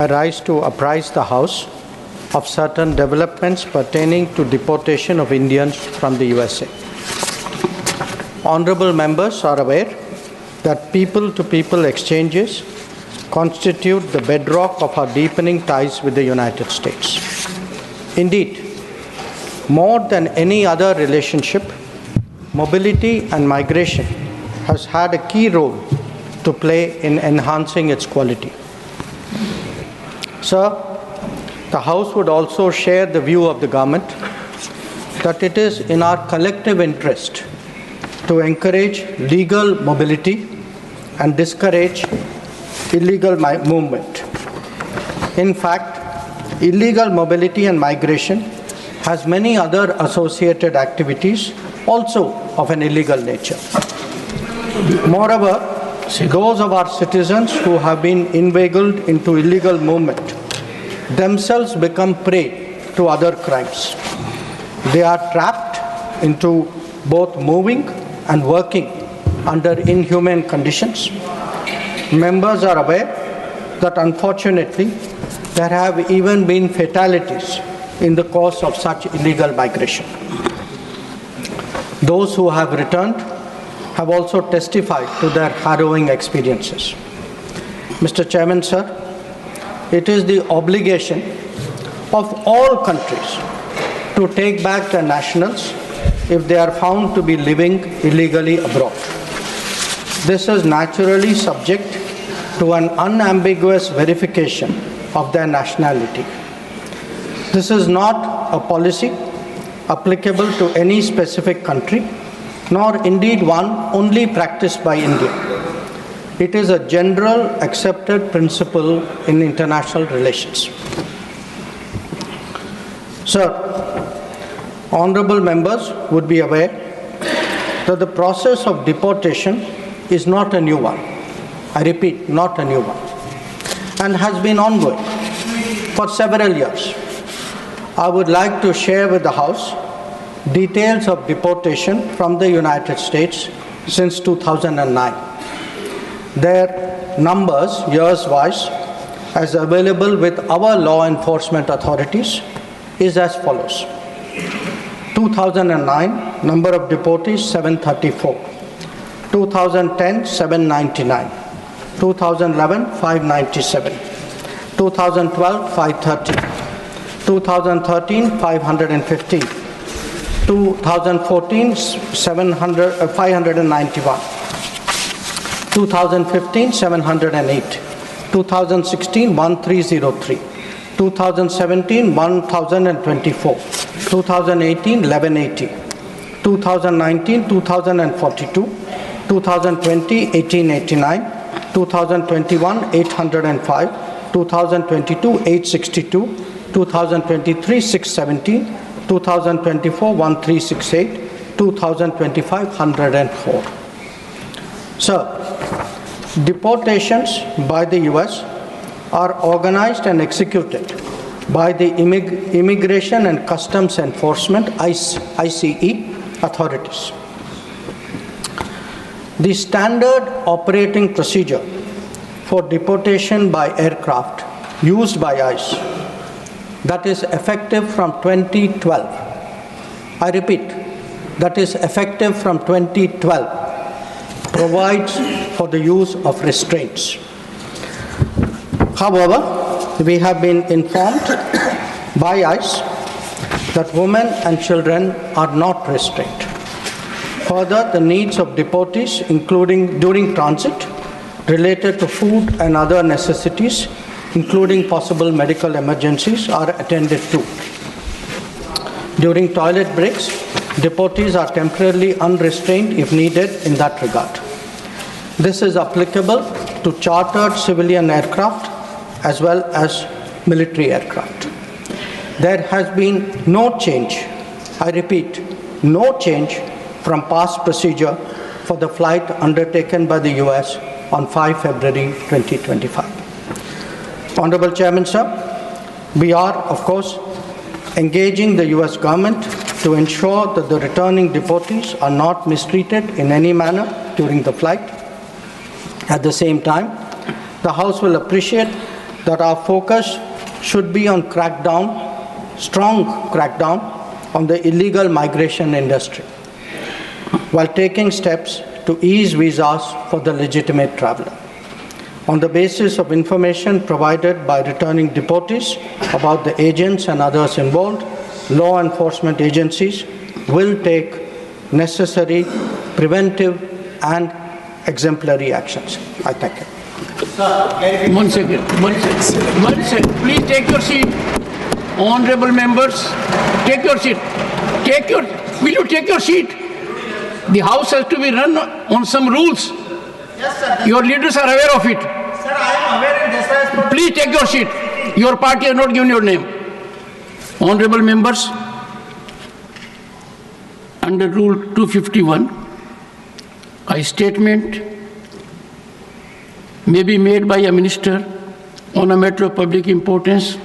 I rise to apprise the House of certain developments pertaining to deportation of Indians from the USA. Honorable members are aware that people-to-people exchanges constitute the bedrock of our deepening ties with the United States. Indeed, more than any other relationship, mobility and migration has had a key role to play in enhancing its quality. Sir, the House would also share the view of the government that it is in our collective interest to encourage legal mobility and discourage illegal movement. In fact, illegal mobility and migration has many other associated activities also of an illegal nature. Moreover, those of our citizens who have been inveigled into illegal movement themselves become prey to other crimes. They are trapped into both moving and working under inhumane conditions. Members are aware that unfortunately there have even been fatalities in the course of such illegal migration. Those who have returned have also testified to their harrowing experiences. Mr. Chairman, sir, it is the obligation of all countries to take back their nationals if they are found to be living illegally abroad. This is naturally subject to an unambiguous verification of their nationality. This is not a policy applicable to any specific country, nor indeed one only practiced by India. It is a general accepted principle in international relations. Sir, honorable members would be aware that the process of deportation is not a new one. I repeat, not a new one, and has been ongoing for several years. I would like to share with the House details of deportation from the United States since 2009. Their numbers, years-wise, as available with our law enforcement authorities, is as follows. 2009, number of deportees, 734. 2010, 799. 2011, 597. 2012, 530. 2013, 515. 2014, 591. 2015, 708. 2016, 1303. 2017, 1024. 2018, 1180. 2019, 2042. 2020, 1889. 2021, 805. 2022, 862. 2023, 617. 2024, 1368. 2025, 104. Sir, deportations by the US are organized and executed by the Immigration and Customs Enforcement ICE authorities. The standard operating procedure for deportation by aircraft used by ICE, that is effective from 2012. I repeat, that is effective from 2012. Provides for the use of restraints. However, we have been informed by ICE that women and children are not restrained. Further, the needs of deportees, including during transit, related to food and other necessities, including possible medical emergencies, are attended to. During toilet breaks, deportees are temporarily unrestrained if needed in that regard. This is applicable to chartered civilian aircraft as well as military aircraft. There has been no change, I repeat, no change from past procedure for the flight undertaken by the US on 5 February 2025. Honorable Chairman, sir, we are, of course, engaging the US government to ensure that the returning deportees are not mistreated in any manner during the flight. At the same time, the House will appreciate that our focus should be on strong crackdown on the illegal migration industry, while taking steps to ease visas for the legitimate traveler. On the basis of information provided by returning deportees about the agents and others involved, law enforcement agencies will take necessary preventive and exemplary actions. I thank you. One second. Please take your seat. Honorable members, take your seat. Will you take your seat? The House has to be run on some rules. Yes, sir. Your leaders are aware of it. Sir, I am aware in this. Please take your seat. Your party has not given your name. Honorable members, under Rule 251, a statement may be made by a minister on a matter of public importance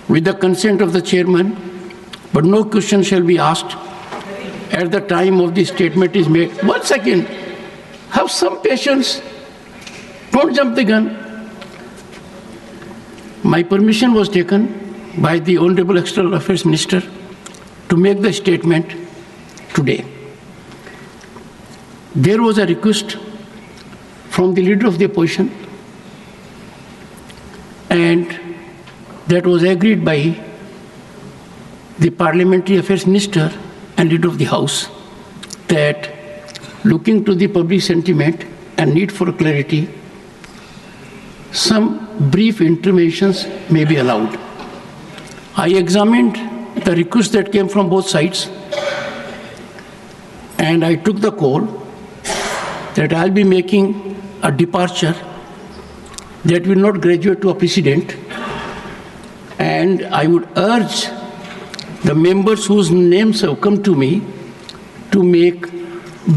with the consent of the chairman, but no question shall be asked at the time of the statement is made. 1 second. Have some patience. Don't jump the gun. My permission was taken by the Honorable External Affairs Minister to make the statement today. There was a request from the leader of the opposition, and that was agreed by the Parliamentary Affairs Minister and leader of the House, that looking to the public sentiment and need for clarity, some brief interventions may be allowed. I examined the requests that came from both sides, and I took the call that I'll be making a departure that will not graduate to a precedent, and I would urge the members whose names have come to me to make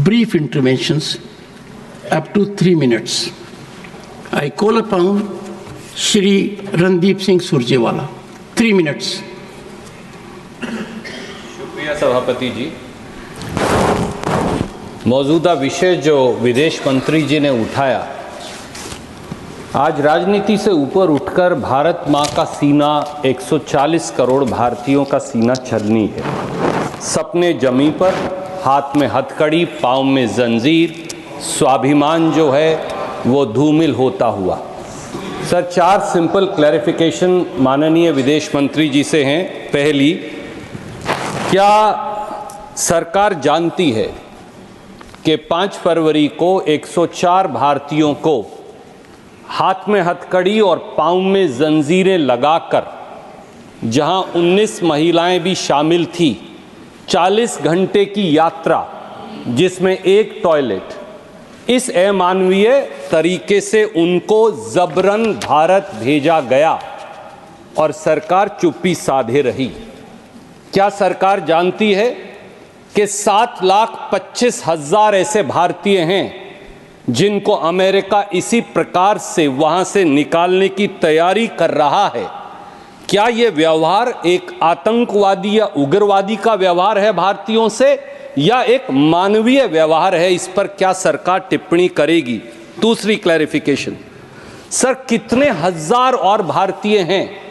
brief interventions up to 3 minutes. I call upon Shri Randeep Singh Surjewala. 3 minutes. शुक्रिया सभापति जी। मौजूदा विषय जो विदेश मंत्री जी ने उठाया, आज राजनीति से ऊपर उठकर भारत माँ का सीना 140 करोड़ भारतीयों का सीना छलनी है। सपने जमी पर, हाथ में हथकड़ी, पाँव में जंजीर, स्वाभिमान जो है वो धूमिल होता हुआ। सर, 4 सिंपल क्लैरिफिकेशन माननीय विदेश मंत्री जी से हैं। पहली, क्या सरकार जानती है कि 5 फरवरी को 104 भारतीयों को हाथ में हथकड़ी और पाँव में जंजीरें लगाकर, जहां 19 महिलाएं भी शामिल थी, 40 घंटे की यात्रा जिसमें एक टॉयलेट, इस अमानवीय तरीके से उनको जबरन भारत भेजा गया और सरकार चुप्पी साधे रही? क्या सरकार जानती है कि 7,25,000 ऐसे भारतीय हैं जिनको अमेरिका इसी प्रकार से वहां से निकालने की तैयारी कर रहा है? क्या ये व्यवहार एक आतंकवादी या उग्रवादी का व्यवहार है भारतीयों से, या एक मानवीय व्यवहार है? इस पर क्या सरकार टिप्पणी करेगी? दूसरी क्लैरिफिकेशन, सर, कितने हजार और भारतीय हैं?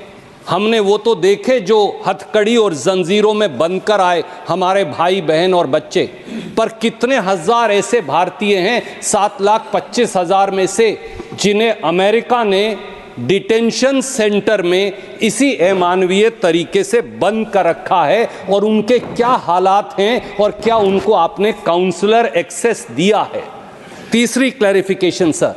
हमने वो तो देखे जो हथकड़ी और जंजीरों में बंधकर आए, हमारे भाई बहन और बच्चे, पर कितने हजार ऐसे भारतीय हैं 7,25,000 में से जिन्हें अमेरिका ने डिटेंशन सेंटर में इसी अमानवीय तरीके से बंद कर रखा है, और उनके क्या हालात हैं और क्या उनको आपने काउंसलर एक्सेस दिया है? तीसरी क्लैरिफिकेशन, सर,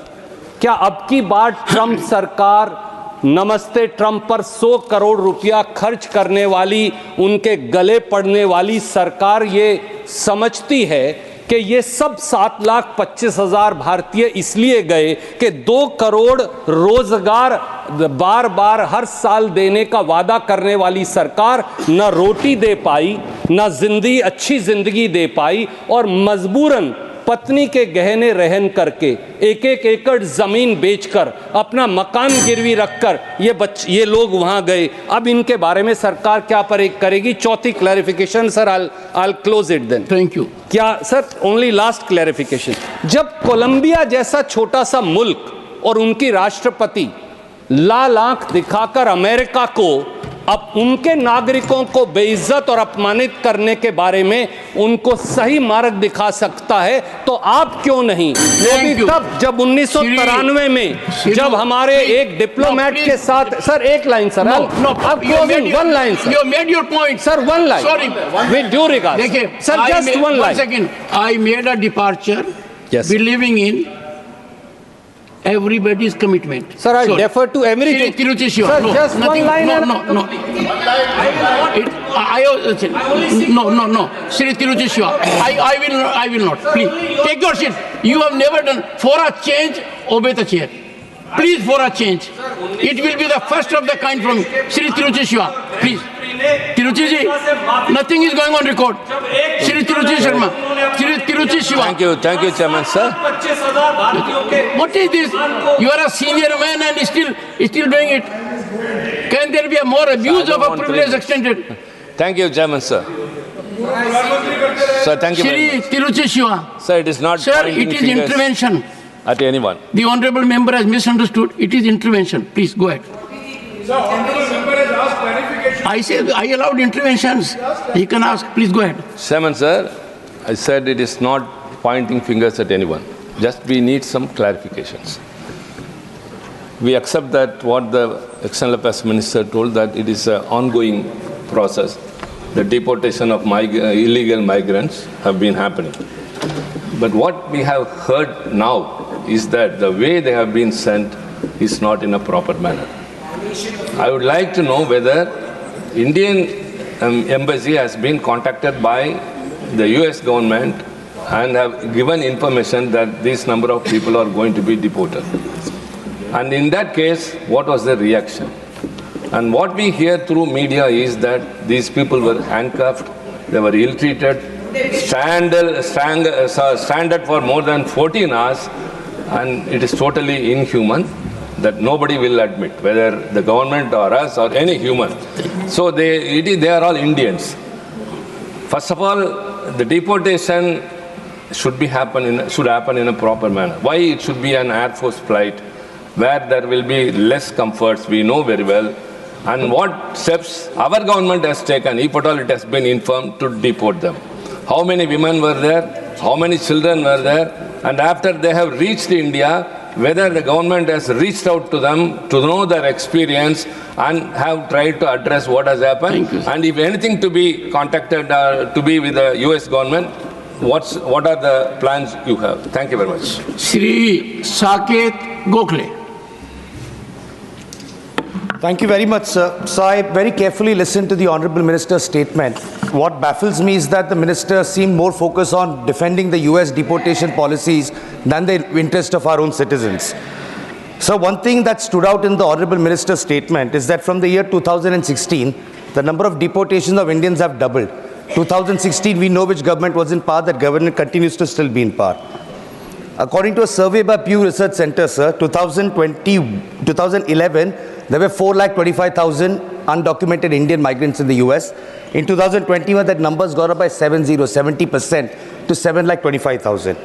क्या अब की बार ट्रंप सरकार नमस्ते ट्रंप पर 100 करोड़ रुपया खर्च करने वाली, उनके गले पड़ने वाली सरकार ये समझती है कि ये सब 7,25,000 भारतीय इसलिए गए कि 2 करोड़ रोजगार बार बार हर साल देने का वादा करने वाली सरकार न रोटी दे पाई, न अच्छी जिंदगी दे पाई, और मजबूरन पत्नी के गहने रहन करके 1-1 एकड़ जमीन बेचकर अपना मकान गिरवी रखकर ये लोग वहां गए? अब इनके बारे में सरकार क्या करेगी? चौथी clarification, sir, I'll close it then. Thank you. क्या सर, ओनली लास्ट क्लैरिफिकेशन, जब कोलंबिया जैसा छोटा सा मुल्क और उनकी राष्ट्रपति लाल आंख दिखाकर अमेरिका को अब उनके नागरिकों को बेइज्जत और अपमानित करने के बारे में उनको सही मार्ग दिखा सकता है, तो आप क्यों नहीं? वो भी तब जब 1993 में जब हमारे एक डिप्लोमेट के साथ, सर एक line sir, one line sir, you made your point, sir one line, sorry, with due regards, देखिए, sir just one line. Second, I made a departure, Yes. believing in everybody's commitment. Sir, I defer to everything. Sir, no, just nothing, one line. No. No. Shri Tiruchishwa, I will not. Please, take your seat. You have never done. For a change, obey the chair. Please, for a change. It will be the first of the kind from Shri Tiruchishwa. Please. Tiruchi, nothing is going on record. Shri Tiruchi Sharma. Shri Tiruchi Shiva. Thank you, Chairman, sir. What is this? You are a senior man and still doing it. Can there be a more abuse of a privilege extended? Thank you, Chairman, sir. Sir, thank you very much. Shri Tiruchi Shiva. Sir, it is not Sir, pointing it is fingers intervention. at anyone. The honorable member has misunderstood. It is intervention. Please go ahead. Sir, honorable member has asked clarification. I said I allowed interventions. He can ask. Please go ahead. Chairman, sir, I said it is not pointing fingers at anyone. Just we need some clarifications. We accept that what the External Affairs Minister told, that it is an ongoing process. The deportation of illegal migrants have been happening. But what we have heard now is that the way they have been sent is not in a proper manner. I would like to know whether Indian embassy has been contacted by the US government and have given information that this number of people are going to be deported. And in that case, what was the reaction? And what we hear through media is that these people were handcuffed, they were ill-treated, stranded for more than 14 hours, and it is totally inhuman that nobody will admit, whether the government or us or any human. So they are all Indians. First of all, the deportation should happen in a proper manner. Why it should be an Air Force flight where there will be less comforts, we know very well, and what steps our government has taken, if at all it has been informed, to deport them. How many women were there? How many children were there? And after they have reached India, whether the government has reached out to them to know their experience and have tried to address what has happened. And if anything to be contacted to be with the US government, what are the plans you have? Thank you very much. Shri Saket Gokhale. Thank you very much, sir. So I very carefully listened to the Honorable Minister's statement. What baffles me is that the Minister seemed more focused on defending the US deportation policies than the interest of our own citizens. So one thing that stood out in the Honorable Minister's statement is that from the year 2016, the number of deportations of Indians have doubled. 2016, we know which government was in power. That government continues to still be in power. According to a survey by Pew Research Center, sir, 2011, there were 425,000 undocumented Indian migrants in the US. In 2021, that number has gone up by 70% to 725,000.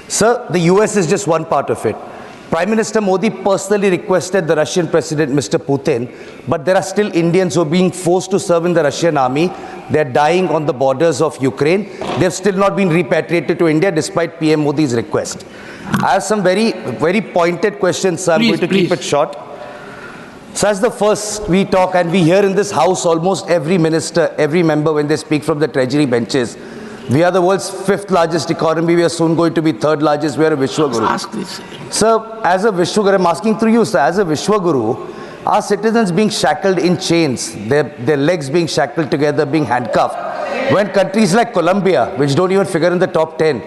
Sir, the US is just one part of it. Prime Minister Modi personally requested the Russian President, Mr. Putin, but there are still Indians who are being forced to serve in the Russian army. They're dying on the borders of Ukraine. They've still not been repatriated to India despite PM Modi's request. I have some very, very pointed questions, sir. I'm going to keep it short. So as the first, we talk and we hear in this house almost every minister, every member when they speak from the treasury benches. We are the world's 5th largest economy. We are soon going to be 3rd largest. We are a Vishwaguru. Ask this. Sir, as a Vishwaguru, I'm asking through you, sir, as a Vishwaguru, our citizens being shackled in chains, their legs being shackled together, being handcuffed, when countries like Colombia, which don't even figure in the top 10,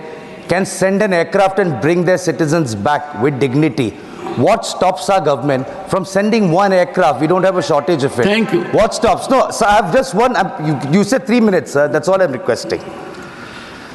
can send an aircraft and bring their citizens back with dignity, what stops our government from sending one aircraft? We don't have a shortage of it. Thank you. What stops? No, sir, I have just one. You said 3 minutes, sir. That's all I'm requesting.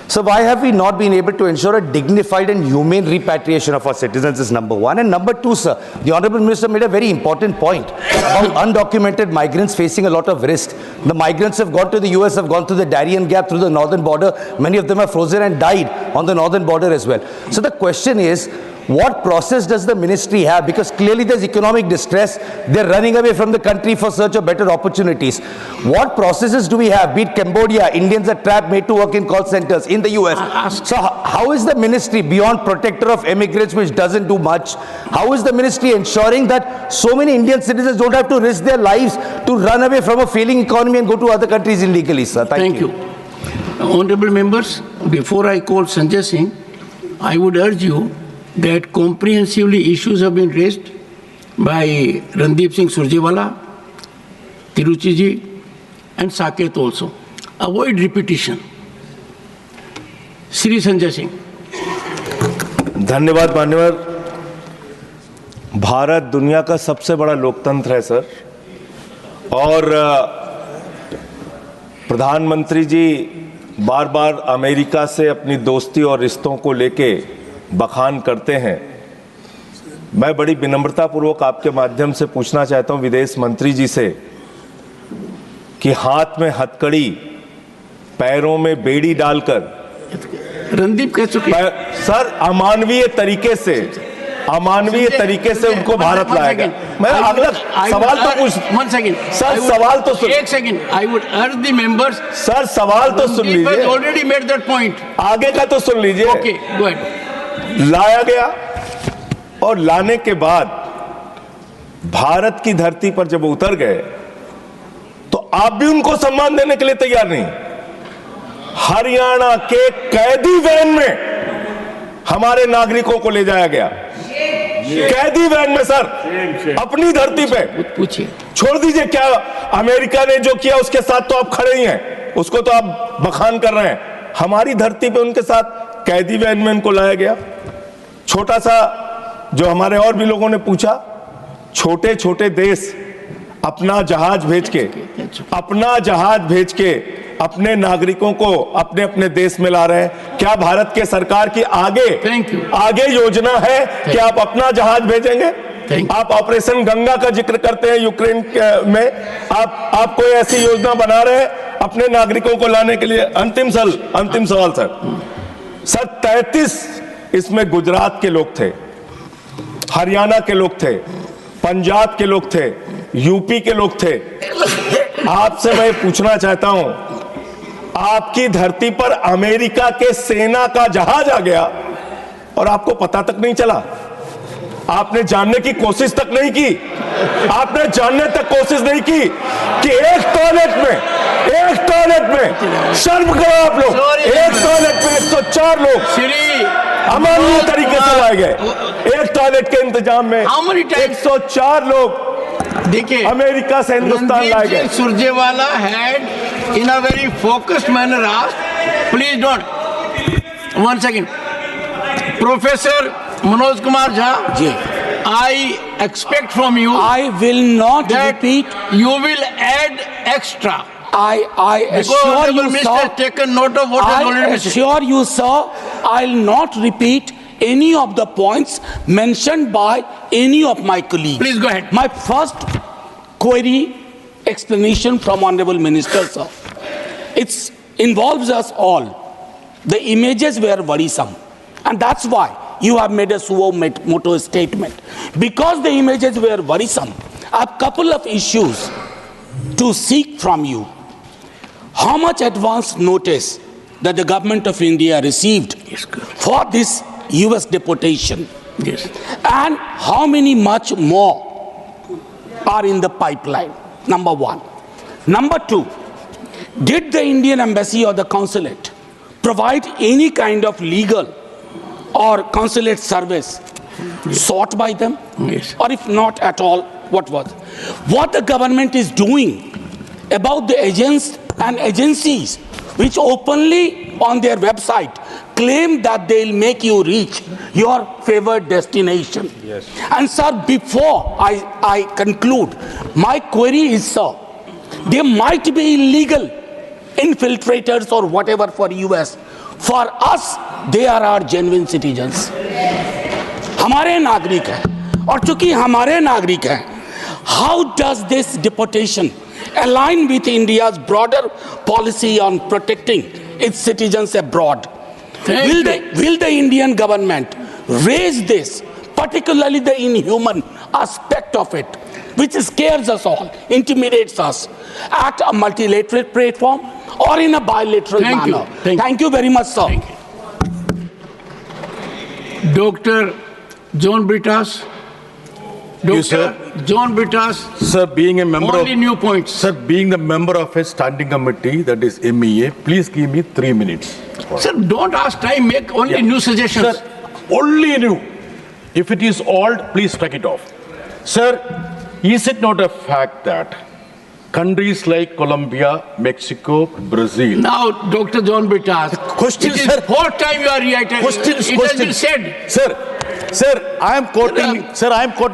So why have we not been able to ensure a dignified and humane repatriation of our citizens is number one. And number two, sir, the Honorable Minister made a very important point about undocumented migrants facing a lot of risk. The migrants have gone to the US, have gone through the Darien Gap, through the northern border. Many of them are frozen and died on the northern border as well. So the question is, what process does the ministry have? Because clearly there's economic distress. They're running away from the country for search of better opportunities. What processes do we have? Be it Cambodia, Indians are trapped, made to work in call centers in the US. So how is the ministry, beyond protector of immigrants, which doesn't do much, how is the ministry ensuring that so many Indian citizens don't have to risk their lives to run away from a failing economy and go to other countries illegally, sir? Thank you. Honorable members, before I call Sanjay Singh, I would urge you that comprehensively issues have been raised by Randeep Singh Surjewala, Tiruchi ji, and Saket also. Avoid repetition. Shri Sanjay Singh. धन्यवाद मान्यवर। भारत दुनिया का सबसे बड़ा लोकतंत्र है sir, और प्रधानमंत्री जी बार बार अमेरिका से अपनी दोस्ती और रिश्तों को लेके बखान करते हैं। मैं बड़ी विनम्रतापूर्वक आपके माध्यम से पूछना चाहता हूं विदेश मंत्री जी से कि हाथ में हथकड़ी, पैरों में बेड़ी डालकर रणदीप कह चुके सर अमानवीय तरीके से उनको भारत लाया गया। मैं अगला सवाल तो पूछ सर, सवाल तो सुन, एक सेकंड। आई वुड अर्ज द मेंबर्स, सर सवाल तो सुन लीजिए, ऑलरेडी मेड दैट पॉइंट, आगे का तो सुन लीजिए। Okay go ahead. लाया गया और लाने के बाद भारत की धरती पर जब उतर गए तो आप भी उनको सम्मान देने के लिए तैयार नहीं। हरियाणा के कैदी वैन में हमारे नागरिकों को ले जाया गया, कैदी वैन में सर, अपनी धरती पे। पूछिए, छोड़ दीजिए क्या अमेरिका ने जो किया उसके साथ तो आप खड़े ही हैं, उसको तो आप बखान कर रहे हैं। हमारी धरती पे उनके साथ कैदी वैन में उनको लाया गया। छोटा सा जो हमारे और भी लोगों ने पूछा, छोटे छोटे देश अपना जहाज भेज के अपने नागरिकों को अपने अपने देश में ला रहे हैं। क्या भारत के सरकार की आगे योजना है कि आप अपना जहाज भेजेंगे? आप ऑपरेशन गंगा का जिक्र करते हैं यूक्रेन में, आप कोई ऐसी योजना बना रहे हैं अपने नागरिकों को लाने के लिए? अंतिम सवाल सर 33 इसमें गुजरात के लोग थे, हरियाणा के लोग थे, पंजाब के लोग थे, यूपी के लोग थे। आपसे मैं पूछना चाहता हूं, आपकी धरती पर अमेरिका के सेना का जहाज आ गया और आपको पता तक नहीं चला, आपने जानने की कोशिश तक नहीं की, आपने जानने तक कोशिश नहीं की कि एक टॉयलेट में शर्म करो आप लोग, एक टॉयलेट में 104 लोग अमानवीय तरीके से लाए गए। एक टॉयलेट के इंतजाम में 104 लोग देखिए अमेरिका से हिंदुस्तान लाए गए। Surjewala had in a very focused manner asked, please don't, one second, Professor Manoj Kumar Jha, I expect from you, I will not repeat. You will add extra. I assure you, sir. Taken note of what has already been said. I assure you, sir, I'll not repeat any of the points mentioned by any of my colleagues. Please go ahead. My first query, explanation from Honorable Minister, sir. It involves us all. The images were worrisome, and that's why you have made a suo moto statement. Because the images were worrisome, I have a couple of issues to seek from you. How much advance notice that the government of India received for this US deportation? Yes. And how many much more are in the pipeline? Number one. Number two, did the Indian embassy or the consulate provide any kind of legal or consulate service sought by them? Yes. Or if not at all, what was? What the government is doing about the agents and agencies which openly on their website claim that they'll make you reach your favored destination. Yes. And sir, before I conclude, my query is, sir, there might be illegal infiltrators or whatever for US. For us, they are our genuine citizens. हमारे नागरिक हैं, और चूंकि हमारे नागरिक हैं, how does this deportation align with India's broader policy on protecting its citizens abroad? Will the Indian government raise this, particularly the inhuman aspect of it, which scares us all, intimidates us, at a multilateral platform or in a bilateral manner. Thank you very much, sir. Dr. John Britas. Dr. John Britas. Sir, being a member only new points. Sir, being the member of a standing committee, that is MEA, please give me 3 minutes. Sir, don't ask time, make only new suggestions. Sir, only new. If it is old, please strike it off. Sir, is it not a fact that countries like Colombia, Mexico, Brazil... Now, Dr. John Britas, question, it is sir. fourth time you are reiterating. Question. It has been said. Sir, I am quoting.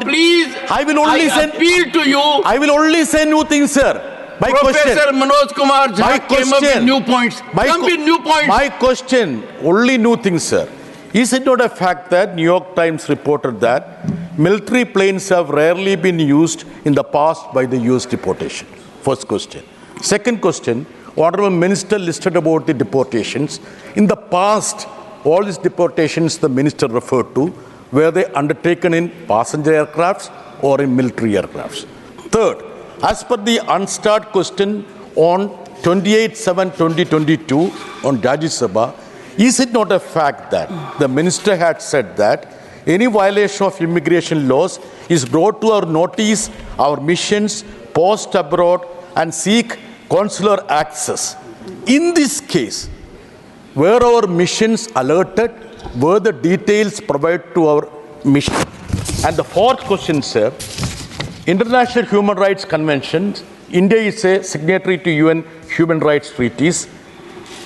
Please, I will only appeal to you. I will only say new things, sir. Professor Manoj Kumar Jha came up with new points. Come with new points. My question, only new things, sir. Is it not a fact that New York Times reported that military planes have rarely been used in the past by the US deportation? First question. Second question, Honorable Minister listed about the deportations. In the past, all these deportations the minister referred to, were they undertaken in passenger aircrafts or in military aircrafts? Third, as per the unstarred question on 28/7/2022 on Rajya Sabha, is it not a fact that the minister had said that any violation of immigration laws is brought to our notice, our missions, post abroad, and seek consular access? In this case, were our missions alerted? Were the details provided to our mission? And the fourth question, sir, International Human Rights Convention, India is a signatory to UN human rights treaties.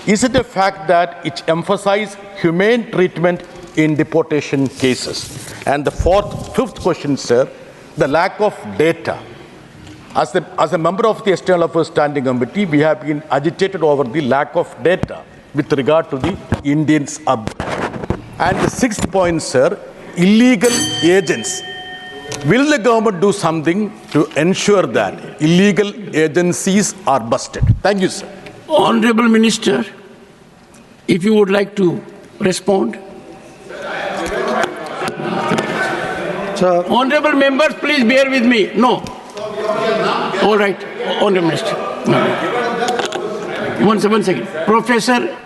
Is it a fact that it emphasizes humane treatment in deportation cases? And the fifth question, sir, the lack of data. As a member of the External Affairs Standing Committee, we have been agitated over the lack of data with regard to the Indians. And the sixth point, sir, illegal agents. Will the government do something to ensure that illegal agencies are busted? Thank you, sir. Honorable Minister, if you would like to respond. Sir. Honorable members, please bear with me. No. All right, Honorable Minister. No. One second. Professor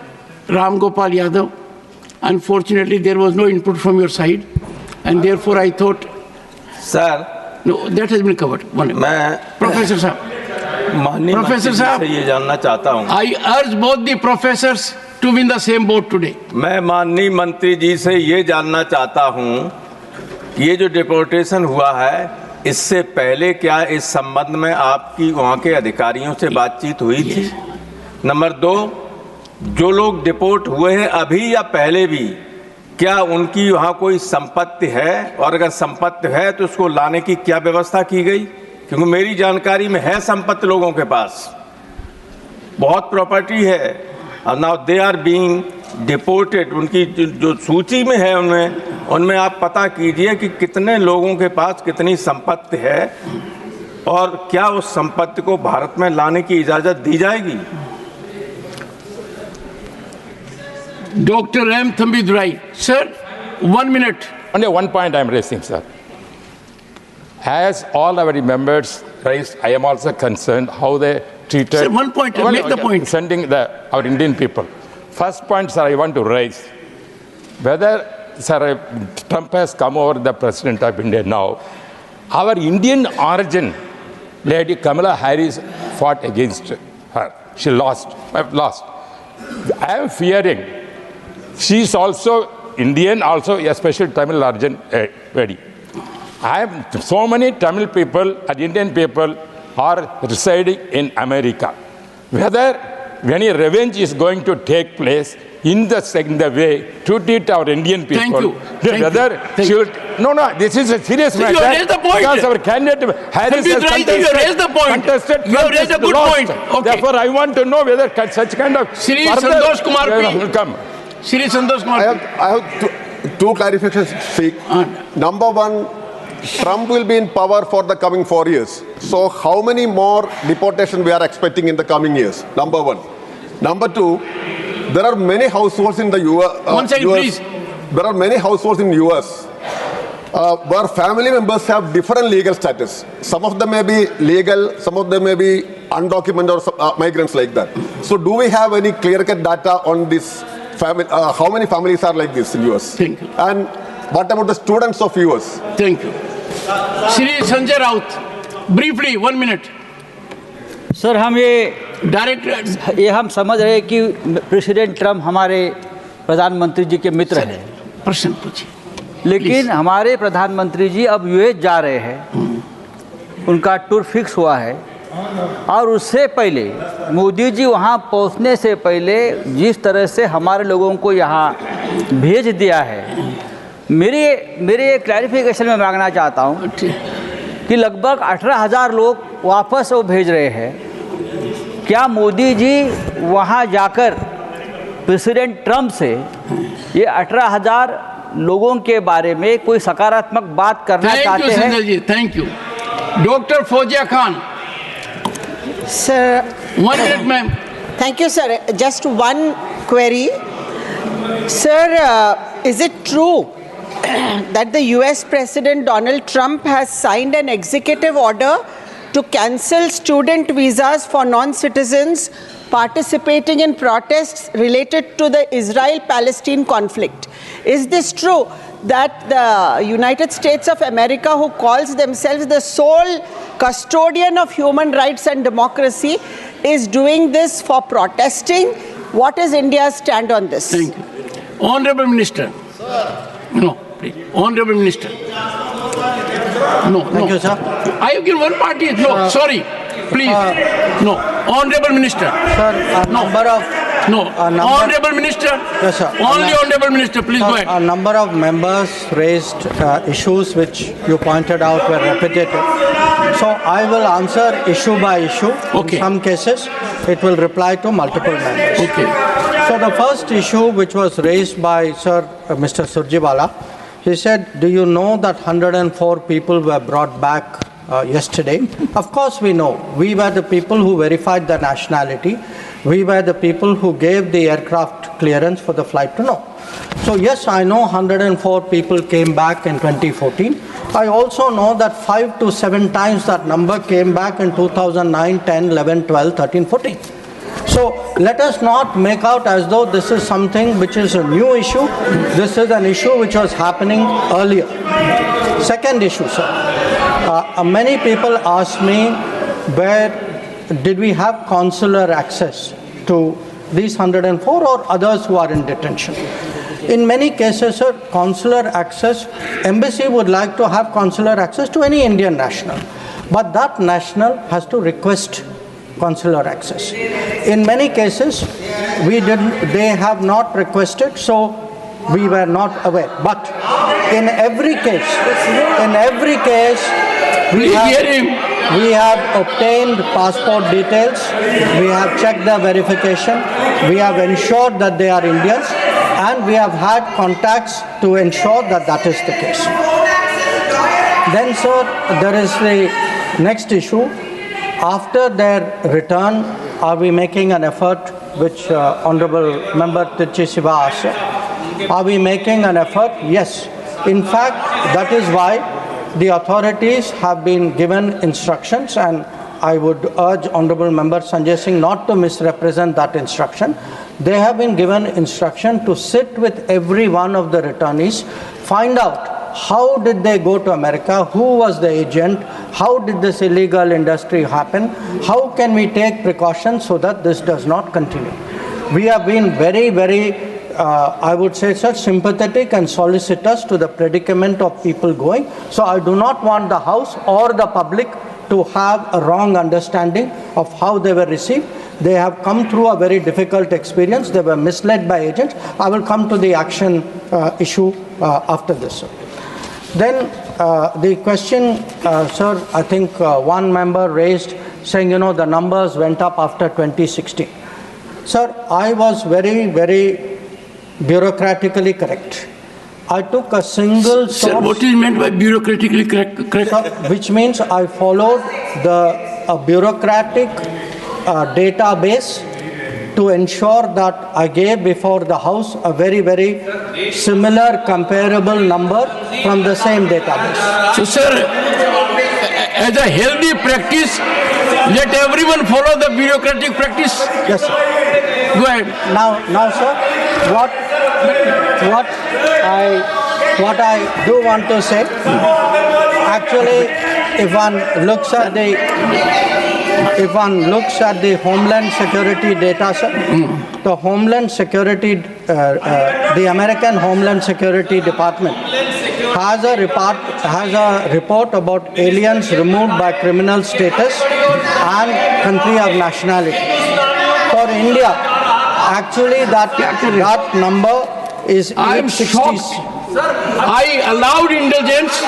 Ram Gopal Yadav, unfortunately, there was no input from your side, and therefore I thought... Sir. No, that has been covered. Professor Sahab. Professor Sahab, I urge both the professors to win the same boat today. मैं माननीय मंत्री जी से ये जानना चाहता हूँ कि ये जो डिपोर्टेशन हुआ है, इससे पहले क्या इस संबंध में आपकी वहाँ के अधिकारियों से बातचीत हुई थी? नंबर 2, जो लोग डिपोर्ट हुए हैं अभी या पहले भी, क्या उनकी वहाँ कोई संपत्ति है? और अगर संपत्ति है तो उसको लाने की क्या व्यवस्था की गई? क्योंकि मेरी जानकारी में है संपत्ति लोगों के पास, बहुत प्रॉपर्टी है, और now they are being deported. उनकी जो सूची में है उनमें आप पता कीजिए कि कितने लोगों के पास कितनी संपत्ति है और क्या उस संपत्ति को भारत में लाने की इजाज़त दी जाएगी? Dr. M. Thambidurai. Sir, 1 minute. Only one point I am raising, sir. As all our members raised, I am also concerned how they treated... Sir, 1 point. Make the point. Sending our Indian people. First point, sir, I want to raise. Whether, sir, Trump has come over the president of India now, our Indian origin, Lady Kamala Harris fought against her. She lost. I am fearing she is also Indian, also a special Tamil origin lady. I have so many Tamil people and Indian people are residing in America. Whether any revenge is going to take place in the way to treat our Indian people. Thank you. No, this is a serious matter. You raised the point. Because our candidate Harris has contested. You have raised a good point. Okay. Therefore, I want to know whether such kind of Shri Santosh Kumar will come. Shri Santosh Kumar. I have two clarifications. Number 1, Trump will be in power for the coming 4 years. So how many more deportations we are expecting in the coming years? Number 1. Number 2, there are many households in the US. 1 second, please. there are many households in US where family members have different legal status. Some of them may be legal, some of them may be undocumented or migrants like that. So do we have any clear-cut data on this family? How many families are like this in US? Thank you. And what about the students of US? Thank you. Shri Sanjay Raut, briefly, 1 minute. Sir हम ये direct हम समझ रहे हैं कि president Trump हमारे प्रधानमंत्री जी के मित्र हैं। प्रश्न पूछिए। लेकिन हमारे प्रधानमंत्री जी अब यूएस जा रहे हैं, उनका टूर फिक्स हुआ है, और उससे पहले मोदी जी वहाँ पहुँचने से पहले जिस तरह से हमारे लोगों को यहाँ भेज दिया है, मेरे क्लैरिफिकेशन में मांगना चाहता हूँ कि लगभग 18,000 लोग वापस वो भेज रहे हैं। क्या मोदी जी वहाँ जाकर प्रेसिडेंट ट्रम्प से ये 18,000 लोगों के बारे में कोई सकारात्मक बात करना चाहते हैं? Sanjay ji, thank you. Doctor Fauzia Khan, sir 1 minute ma'am. Thank you, sir. Just one query. Sir, is it true that the US President Donald Trump has signed an executive order to cancel student visas for non-citizens participating in protests related to the Israel-Palestine conflict? Is this true that the United States of America, who calls themselves the sole custodian of human rights and democracy, is doing this for protesting? What is India's stand on this? Thank you. Honorable Minister. No, please. Honorable Minister. No, Thank you, sir. I have given one party. No, sorry. Please. No. Honorable Minister. Sir, Honorable Minister. Yes, sir. Only Honorable Minister. Please go ahead. A number of members raised issues which you pointed out were repetitive. So I will answer issue by issue. Okay. In some cases, it will reply to multiple members. Okay. So the first issue which was raised by Mr. Surjewala, he said, do you know that 104 people were brought back yesterday? Of course we know. We were the people who verified the nationality. We were the people who gave the aircraft clearance for the flight to know. So yes, I know 104 people came back in 2014. I also know that 5 to 7 times that number came back in 2009, 10, 11, 12, 13, 14. So let us not make out as though this is something which is a new issue. This is an issue which was happening earlier. Second issue, sir. Many people ask me, where did we have consular access to these 104 or others who are in detention? In many cases, sir, consular access, embassy would like to have consular access to any Indian national, but that national has to request consular access. In many cases, they have not requested, so we were not aware. But in every case, we have obtained passport details, we have checked their verification, we have ensured that they are Indians, and we have had contacts to ensure that that is the case. Then, sir, there is the next issue. After their return, are we making an effort, which Honorable Member Tirchi Siva asked, are we making an effort? Yes. In fact, that is why the authorities have been given instructions, and I would urge Honorable Member Sanjay Singh not to misrepresent that instruction. They have been given instruction to sit with every one of the returnees, find out how did they go to America, who was the agent, how did this illegal industry happen, how can we take precautions so that this does not continue. We have been very, very, I would say, sir, sympathetic and solicitous to the predicament of people going. So I do not want the House or the public to have a wrong understanding of how they were received. They have come through a very difficult experience. They were misled by agents. I will come to the action issue after this, sir. Then the question, sir, I think one member raised saying, the numbers went up after 2016. Sir, I was very, very bureaucratically correct. I took a single source. Sir, what is meant by bureaucratically correct? Sir, which means I followed a bureaucratic database to ensure that I gave before the House a very, very similar comparable number from the same database. So, sir, as a healthy practice, let everyone follow the bureaucratic practice. Yes, sir. Go ahead. Now, sir, what I do want to say, actually, if one looks at the Homeland Security data, sir, the Homeland Security, the American Homeland Security Department has a report about aliens removed by criminal status and country of nationality. For India, actually that number is 860. I allowed indulgence.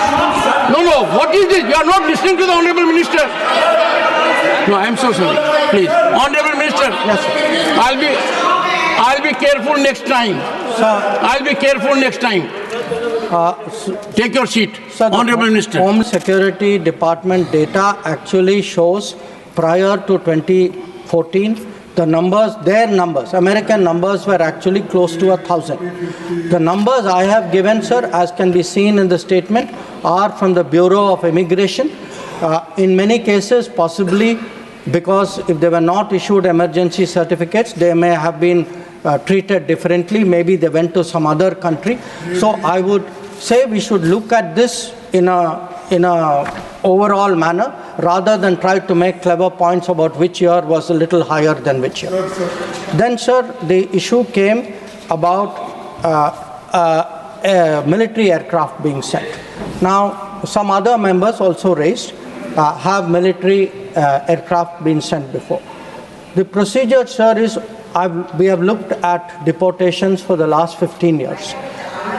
No, what is this? You are not listening to the Honorable Minister. No, I am so sorry. Please. Honorable Minister. Yes, sir. I'll be careful next time. Sir. I'll be careful next time. Take your seat. Sir, Honorable Minister. Home Security Department data actually shows prior to 2014, their numbers, American numbers were actually close to 1,000. The numbers I have given, sir, as can be seen in the statement, are from the Bureau of Immigration. In many cases, possibly because if they were not issued emergency certificates, they may have been treated differently. Maybe they went to some other country. So I would say we should look at this in a overall manner rather than try to make clever points about which year was a little higher than which year. Then, sir, the issue came about military aircraft being sent. Now, some other members also raised, have military aircraft been sent before? The procedure, sir, is we have looked at deportations for the last 15 years.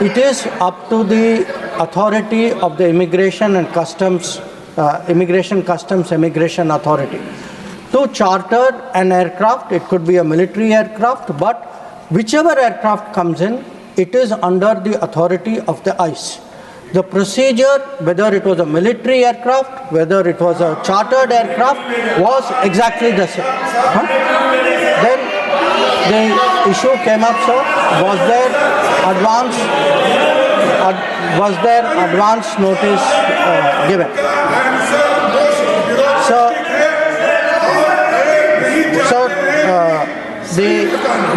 It is up to the authority of the Immigration Customs Authority to charter an aircraft. It could be a military aircraft, but whichever aircraft comes in, it is under the authority of the ICE. The procedure, whether it was a military aircraft, whether it was a chartered aircraft, was exactly the same. Then the issue came up, sir, was there advance notice given?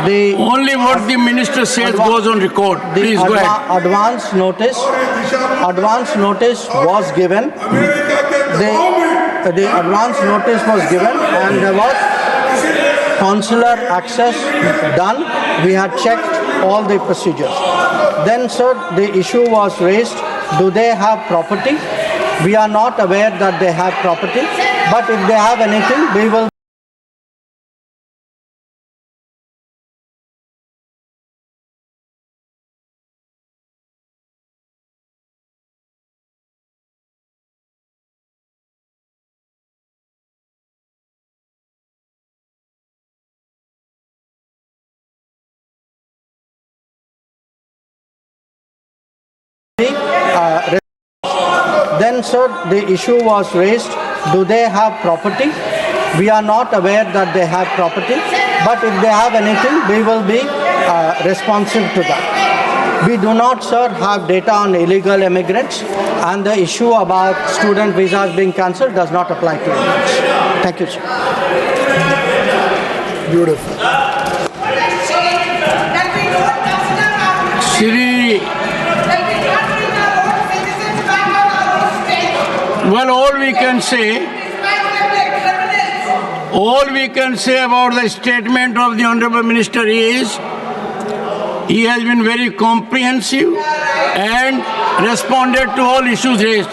The only what the minister says goes on record. Please go ahead. Advance notice was given. The advance notice was given, and there was consular access done. We had checked all the procedures. Then, sir, the issue was raised, do they have property? We are not aware that they have property, but if they have anything, we will Then, sir, the issue was raised, do they have property? We are not aware that they have property, but if they have anything, we will be responsive to that. We do not, sir, have data on illegal immigrants, and the issue about student visas being cancelled does not apply to immigrants. Thank you, sir. Beautiful. Shri, well, all we can say about the statement of the Honorable Minister is he has been very comprehensive and responded to all issues raised.